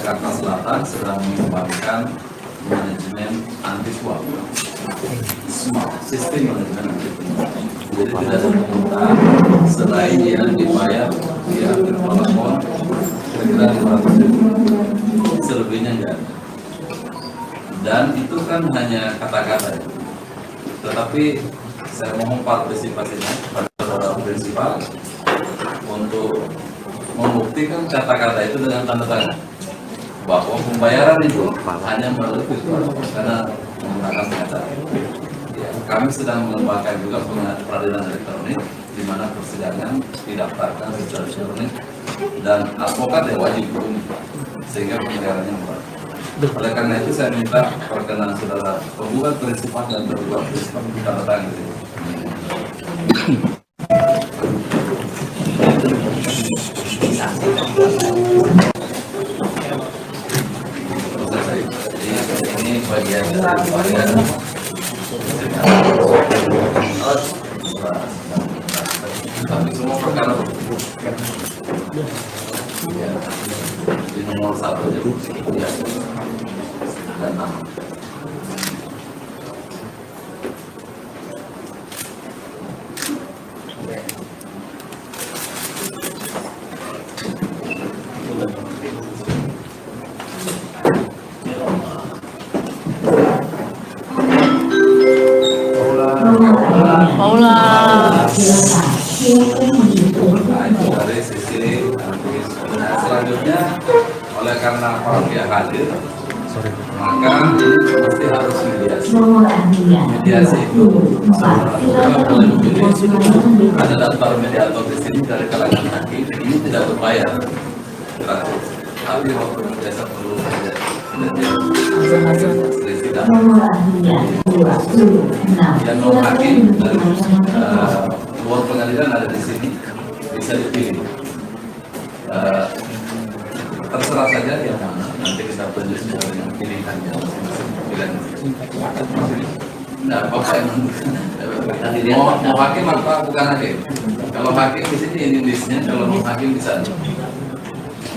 Jakarta Selatan sedang mengembangkan manajemen anti suap, sistem manajemen anti suap. Jadi tidak ada penghutang selain yang dibayar di akhir pelapor kira-kira 500.000, selebihnya enggak ada. Dan itu kan hanya kata-kata ya. Tetapi saya mohon partisipasinya pada saudara prinsipal untuk membuktikan kata-kata itu dengan tanda tangan bahwa pembayaran itu hanya melalui virtual karena menggunakan pengacara. Ya, kami sedang mengembangkan juga peradilan elektronik di mana persidangan didaftarkan secara elektronik dan advokat yang wajib hukum sehingga pembayarannya murah. Oleh karena itu saya minta perkenan saudara penggugat prinsipal dan tergugat prinsipal tanda tangan gitu. Ini bagian dari tapi semua perkara ya, di nomor 1 aja ya, dan 6. Dari sisi selanjutnya, oleh karena para pihak hadir, maka mesti harus mediasi. Mediasi itu boleh memilih. Ada daftar mediator di sini dari kalangan hakim, ini tidak berbayar, gratis. Tapi waktu biasa perlu yang non hakim dari luar pengadilan ada di sini, bisa dipilih. Terserah saja yang mana, nanti kita tunjukkan dengan pilihannya masing-masing. Nah, Bapak mau hakim apa bukan hakim? Kalau hakim di sini ini listnya, kalau non hakim bisa.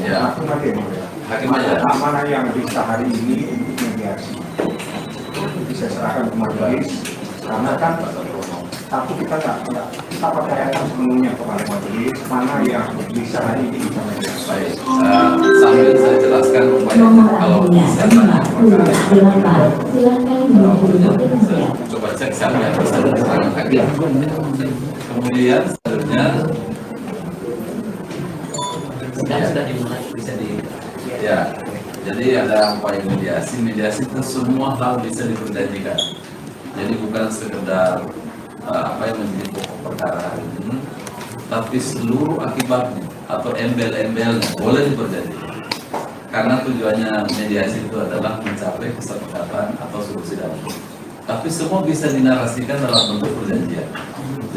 Ya, hakim aja. Mana yang bisa hari ini untuk mediasi bisa serahkan ke majelis, karena kan tapi kita kita percayakan sepenuhnya kepada majelis mana yang bisa hari ini bisa mediasi. Baik, sambil saya jelaskan kalau saya tanya coba cek siapa yang bisa diserahkan hakim. Kemudian selanjutnya sudah dimulai bisa di ya. Jadi ada upaya mediasi. Mediasi itu semua hal bisa diperjanjikan. Jadi bukan sekedar apa yang menjadi pokok perkara ini, tapi seluruh akibatnya atau embel-embelnya boleh diperjanjikan. Karena tujuannya mediasi itu adalah mencapai kesepakatan atau solusi damai. Tapi semua bisa dinarasikan dalam bentuk perjanjian.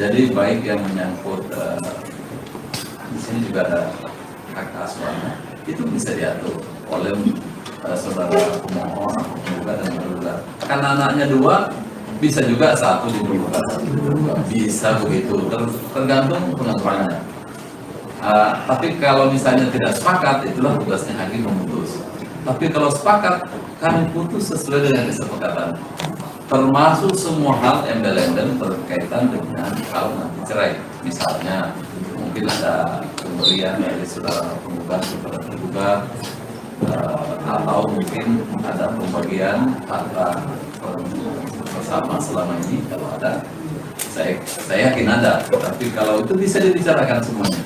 Jadi baik yang menyangkut di sini juga ada hak asuhnya, itu bisa diatur oleh saudara pemohon, penggugat dan tergugat. Karena anaknya 2, bisa juga 1 digugat, bisa begitu, tergantung pengaturannya. Tapi kalau misalnya tidak sepakat, itulah tugasnya hakim memutus. Tapi kalau sepakat, kami putus sesuai dengan kesepakatan, termasuk semua hal embel-embel berkaitan dengan hal nanti cerai. Misalnya mungkin ada pemberian dari saudara penggugat kepada tergugat, atau mungkin ada pembagian harta bersama selama ini. Kalau ada, saya yakin ada. Tapi kalau itu bisa dibicarakan semuanya,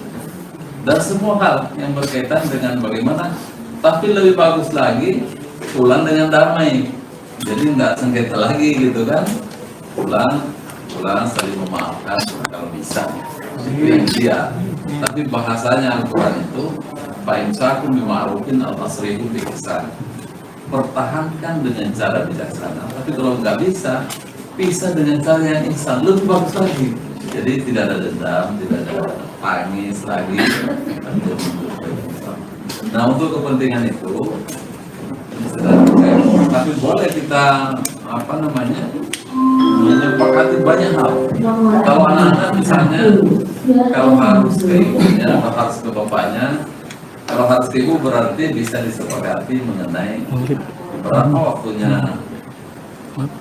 dan semua hal yang berkaitan dengan bagaimana. Tapi lebih bagus lagi pulang dengan damai, jadi nggak sengketa lagi gitu kan. Pulang saling memaafkan kalau bisa, itu yang dia. Tapi bahasanya Al-Quran itu fa'imsakun bima'rufin al-tasrihun bi-ihsan, pertahankan dengan cara bijaksana. Tapi kalau nggak bisa, pisah dengan cara yang ihsan, lebih bagus lagi. Jadi tidak ada dendam, tidak ada tangis lagi. Nah, untuk kepentingan itu, tapi boleh kita menyepakati banyak hal. Kalau anak-anak misalnya, kalau harus ke ibunya atau harus ke bapaknya, Kalau harus ribu berarti bisa disepakati mengenai berapa waktunya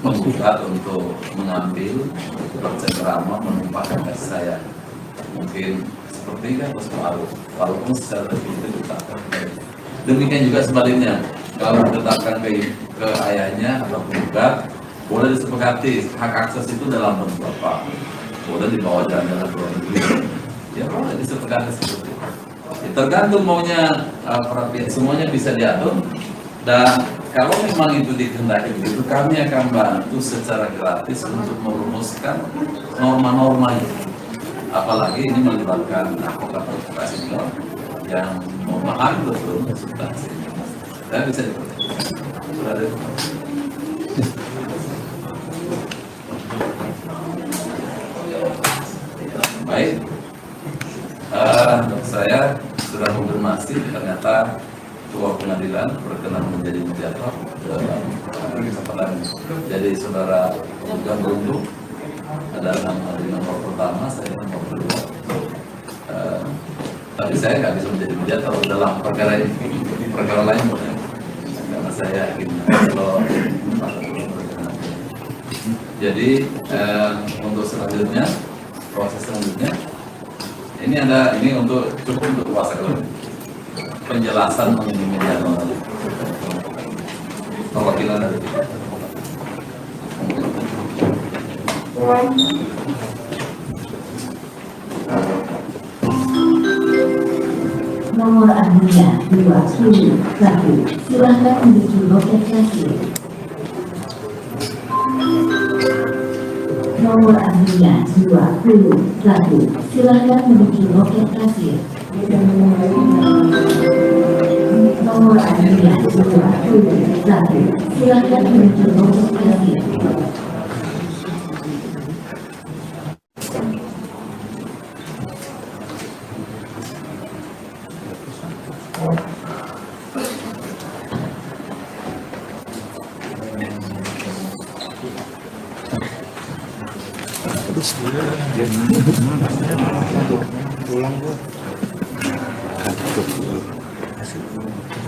penggugat untuk mengambil bercengkrama menumpahkan kasih sayang. Mungkin seperti kan separuh, walaupun secara definitif ditetapkan. Demikian juga sebaliknya, kalau ditetapkan ke ayahnya atau penggugat, boleh disepakati hak akses itu dalam bentuk apa, boleh dibawa jalan-jalan ke luar negeri, ya boleh disepakati seperti itu. Ya, tergantung maunya para pihak, semuanya bisa diatur. Dan kalau memang itu dikehendaki begitu, kami akan bantu secara gratis untuk merumuskan norma-normanya. Apalagi ini melibatkan advokat senior yang memahami betul substansinya. Dan bisa dipercaya. Baik, saya sudah konfirmasi ternyata Ketua Pengadilan berkenan menjadi mediator dalam kesempatan. Jadi saudara juga beruntung adalah nomor pertama, saya nomor kedua. Tapi saya nggak bisa menjadi mediator dalam perkara ini, perkara lain boleh, karena saya yakin kalau jadi untuk selanjutnya, proses selanjutnya, ini untuk cukup untuk kuasa kelima. Penjelasan mengenai mediator perwakilan dari kita. Nomor Anda 21, silahkan menuju loket kasir. Nomor Anda 21, silahkan menuju loket kasir. Nomor Anda 21, silahkan menuju loket kasir.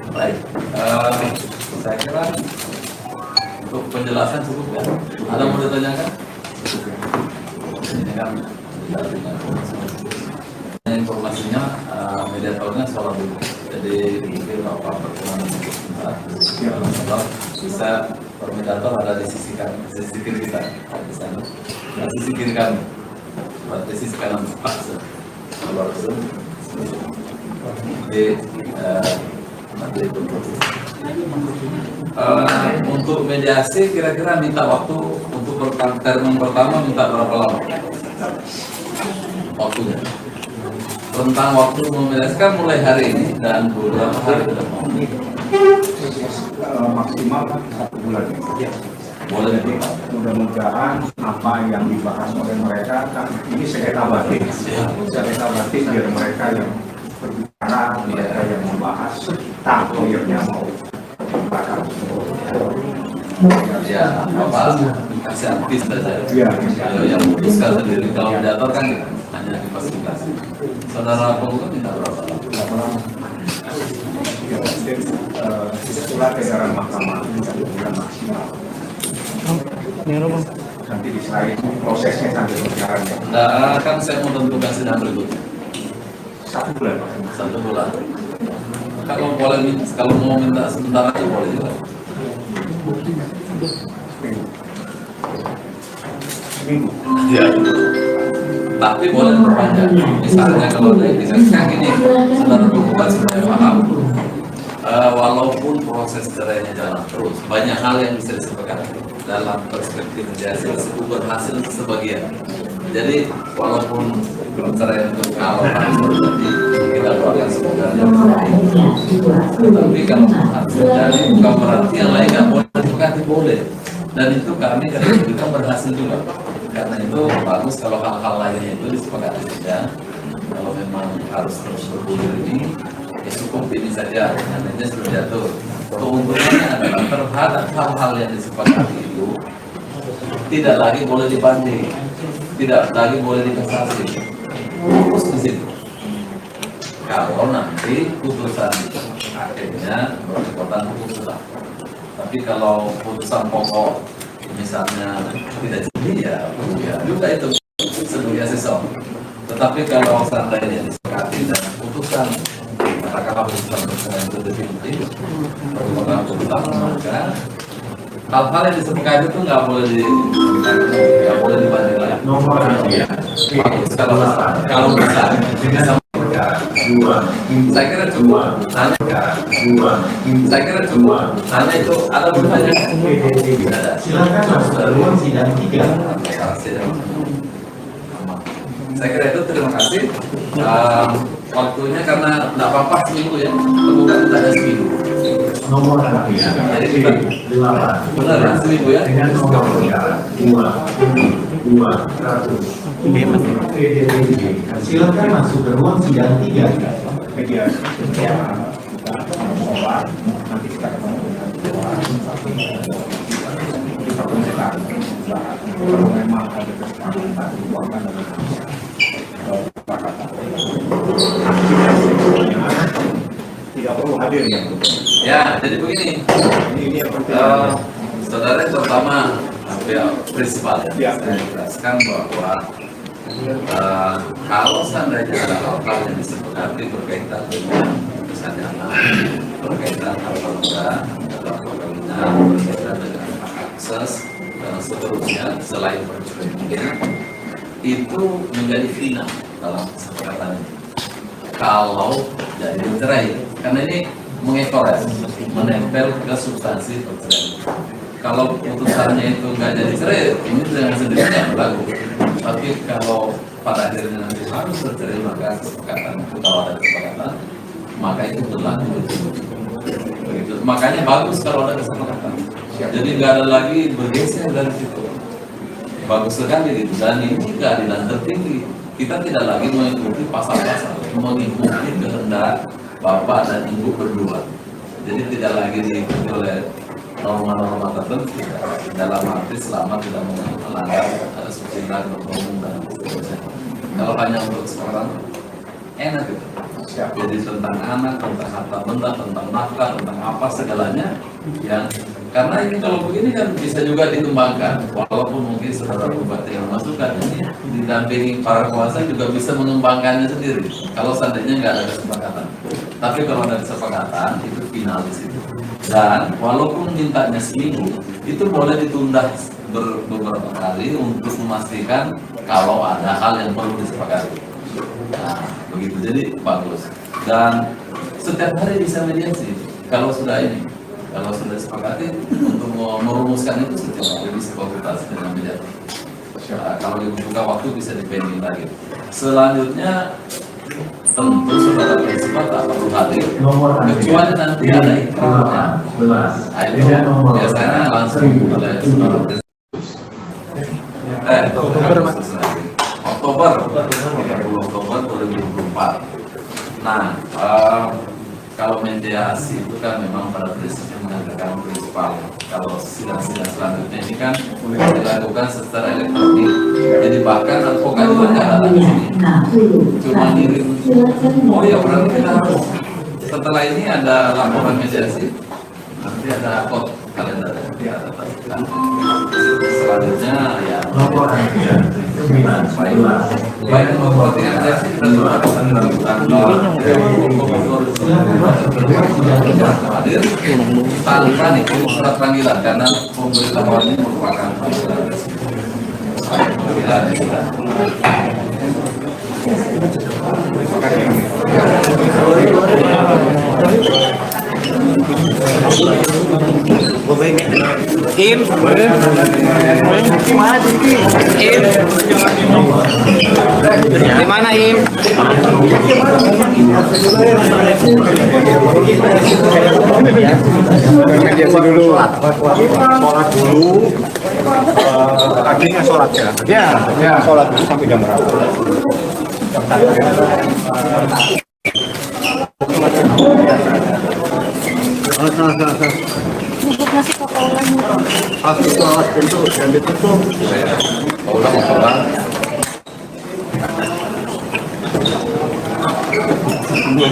Baik, saya kira untuk penjelasan cukup ya. Ada mau ditanyakan? Ini kan informasinya mediatornya soal dulu. Jadi mungkin apa pertemuan sebentar bisa mediator ada di sisi kiri kita di sana. Di sisi kiri kami, berarti sisi kanan Pak. Kalau nanti untuk mediasi kira-kira minta waktu untuk termen pertama minta berapa lama waktunya? Tentang waktu memediasikan mulai hari ini dan beberapa hari ke depan. Maksimal 1 bulan. Boleh Jadi mudah-mudahan apa yang dibahas oleh mereka kan ini sengketa batin, sengketa batin biar mereka yang berbicara, mereka yang membahas, tak lawyernya mau berbicara. Ya, apa kasih artis saja. Ya, Kalau yang memutuskan sendiri, kalau mediator kan hanya difasilitasi. Saudara penggugat minta berapa? Ya, surat edaran mahkamah 1 bulan maksimal. Nanti diserahin prosesnya sampai berjalan ya. Nah, kan saya mau tentukan sidang berikutnya. 1 bulan. 1 bulan. Kalau boleh, kalau mau minta sebentar aja boleh juga. Seminggu. Ya. Tapi boleh diperpanjang. Misalnya kalau dari misalnya ini saudara penggugat sebenarnya paham. Walaupun proses cerainya jalan terus, banyak hal yang bisa disepakati dalam perspektif mediasi tersebut berhasil sebagian. Jadi walaupun perceraian itu kalau harus terjadi, kita doakan semoga. Tapi kalau harus terjadi, bukan berarti yang lain nggak boleh disepakati, boleh. Dan itu kami kita berhasil juga. Karena itu bagus kalau hal-hal lainnya itu disepakati saja. Kalau memang harus terus bergulir ini, ya cukup ini saja, namanya sudah diatur. Keuntungannya adalah terhadap hal-hal yang disepakati itu tidak lagi boleh dibanding, tidak lagi boleh dikasasi, fokus di situ. kalau nanti putusan akhirnya berkekuatan hukum tetap. Tapi kalau putusan pokok misalnya tidak jadi ya juga itu sebagai asesor. Tetapi kalau seandainya disepakati dan putusan katakanlah putusan itu definitif berkekuatan hukum tetap, maka hal-hal yang disepakati itu nggak boleh dibanding lagi. Kalau besar saya kira cukup tanya itu ada bertanya silakan ruang sidang 3. Saya kira itu, terima kasih waktunya, karena tidak apa-apa seminggu ya, terbuka kita ada seminggu. Nomor anaknya Jadi kita 8 benar ya, seminggu ya. dengan nomor 200 silakan masuk ke ruang sidang 3. Media nanti kita ketemu dengan kita komunikasi kalau memang ada kesepakatan uangkan dan kesepakatan tidak perlu hadir ya. Ya, jadi begini, Ini yang penting. saudara terutama prinsipal Ya. saya jelaskan bahwa kalau seandainya ada hal-hal yang disepakati berkaitan dengan misalnya berkaitan harta benda atau perkawinan, berkaitan dengan hak akses dan seterusnya selain perceraian, itu menjadi final dalam kesepakatan ini. Kalau jadi bercerai, karena ini mengekor ya, menempel ke substansi perceraian. Kalau putusannya itu nggak jadi cerai, ini dengan sendirinya berlaku. Tapi kalau pada akhirnya nanti harus bercerai, maka kesepakatan, kalau ada kesepakatan, maka itu berlaku. Begitu. Makanya bagus kalau ada kesepakatan. Jadi nggak ada lagi bergeser dari situ. Bagus sekali gitu. Dan ini keadilan tertinggi. Kita tidak lagi mengikuti pasal-pasal, mengikuti kehendak bapak dan ibu berdua. Jadi tidak lagi diikuti oleh norma-norma tertentu dalam arti selama tidak melanggar susila umum dan seterusnya. Kalau hanya untuk seorang enak gitu. Jadi tentang anak, tentang harta benda, tentang nafkah, tentang apa segalanya yang karena ini kalau begini kan bisa juga dikembangkan, walaupun mungkin saudara bupati yang masukkan ini didampingi para kuasa juga bisa mengembangkannya sendiri kalau seandainya nggak ada kesepakatan. Tapi kalau ada kesepakatan itu final di situ. Dan walaupun mintanya seminggu, itu boleh ditunda beberapa kali untuk memastikan kalau ada hal yang perlu disepakati. Nah, begitu, jadi bagus. Dan setiap hari bisa mediasi. Kalau sudah disepakati untuk merumuskan itu setiap hari bisa konsultasi dengan mediasi. Kalau dibuka waktu bisa dipending lagi. Selanjutnya tentu saudara prinsipal tak perlu hadir kecuali nanti ada ikrarnya. Itu biasanya langsung oleh saudara prinsipal. Oktober 30 Oktober 2024. Nah, kalau mediasi itu kan memang pada prinsipnya mengadakan prinsipal. Kalau sidang-sidang selanjutnya ini kan dilakukan secara elektronik. Jadi bahkan advokat juga nggak datang ke sini, cuma ngirim. Oh ya, berarti kita harus setelah ini ada laporan mediasi, nanti ada kode kalender yang ada. Selanjutnya ya baik memperhatikan mediasi kita juga tanggal hadir tanpa dikirim surat panggilan karena pemberitahuan ini merupakan Im, di mana Im? Mediasi dulu, sholat dulu, akhirnya sholat ya. Ya, sholat dulu sampai jam berapa? Yang ditutup. Ulang. Ya,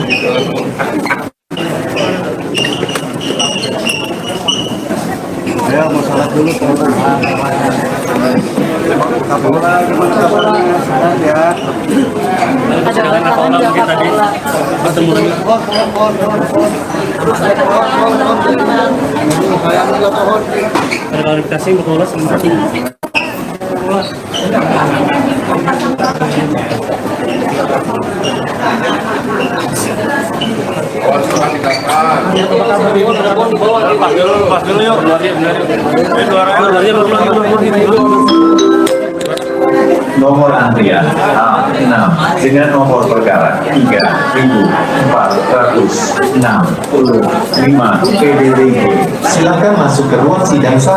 mau salat dulu teman-teman. Salat ya. Ada klarifikasi Kapolda seperti Nomor antrian A6 dengan nomor perkara 3465 PDTG. Silakan masuk ke ruang sidang 1.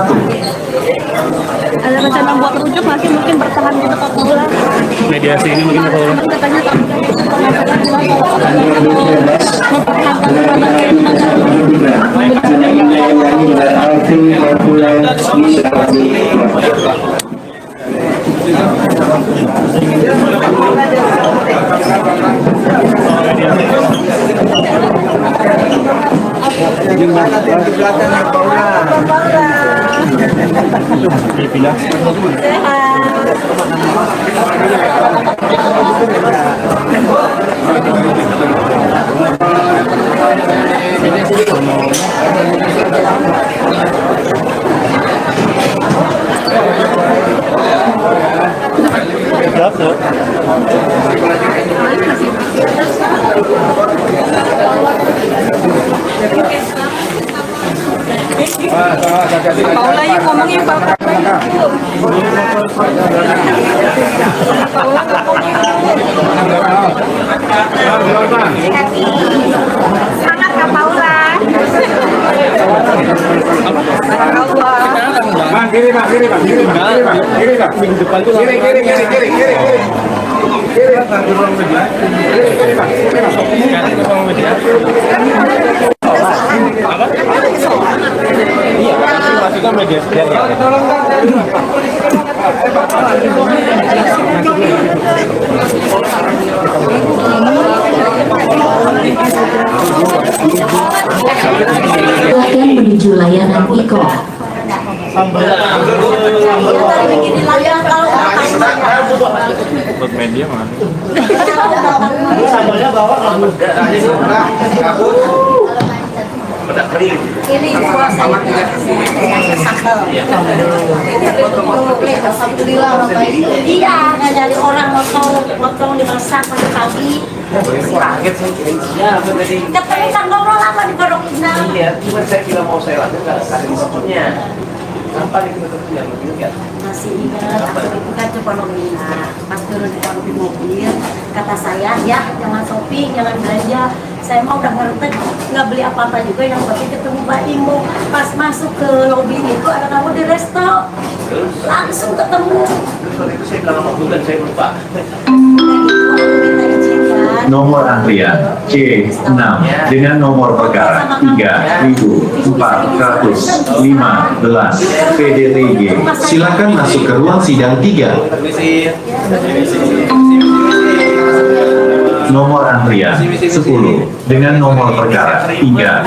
Ada rencana buat rujuk masih mungkin bertahan di tempat bulan. mediasi ini mungkin Kapolda. Katanya Paula yuk ngomong yuk Paula. Paula ngomong semangat Kak Paula. Kiri, Pak. Minggu depan tuh kiri. Silakan menuju layanan Iko. Buat media mana? Ini suasana alhamdulillah iya nggak dari orang motong dimasak pagi-pagi ketemu kan ngobrol apa di Pondok Indah. Iya, cuma saya bilang mau saya lakukan ada di sebelumnya. Apa itu yang begitu kan? Masih ingat aku bukan ke Pondok Indah. Pas turun di mobil kata saya ya jangan shopping jangan belanja. Saya mau udah ngerti nggak beli apa-apa juga yang penting ketemu Mbak Imo. Pas masuk ke lobi itu ada kamu di resto langsung ketemu. Kalau itu saya kalau mau bukan saya lupa. Nomor antrian C6 dengan nomor perkara 3415 PDTG. Silakan masuk ke ruang sidang 3. Nomor antrian 10 dengan nomor perkara 3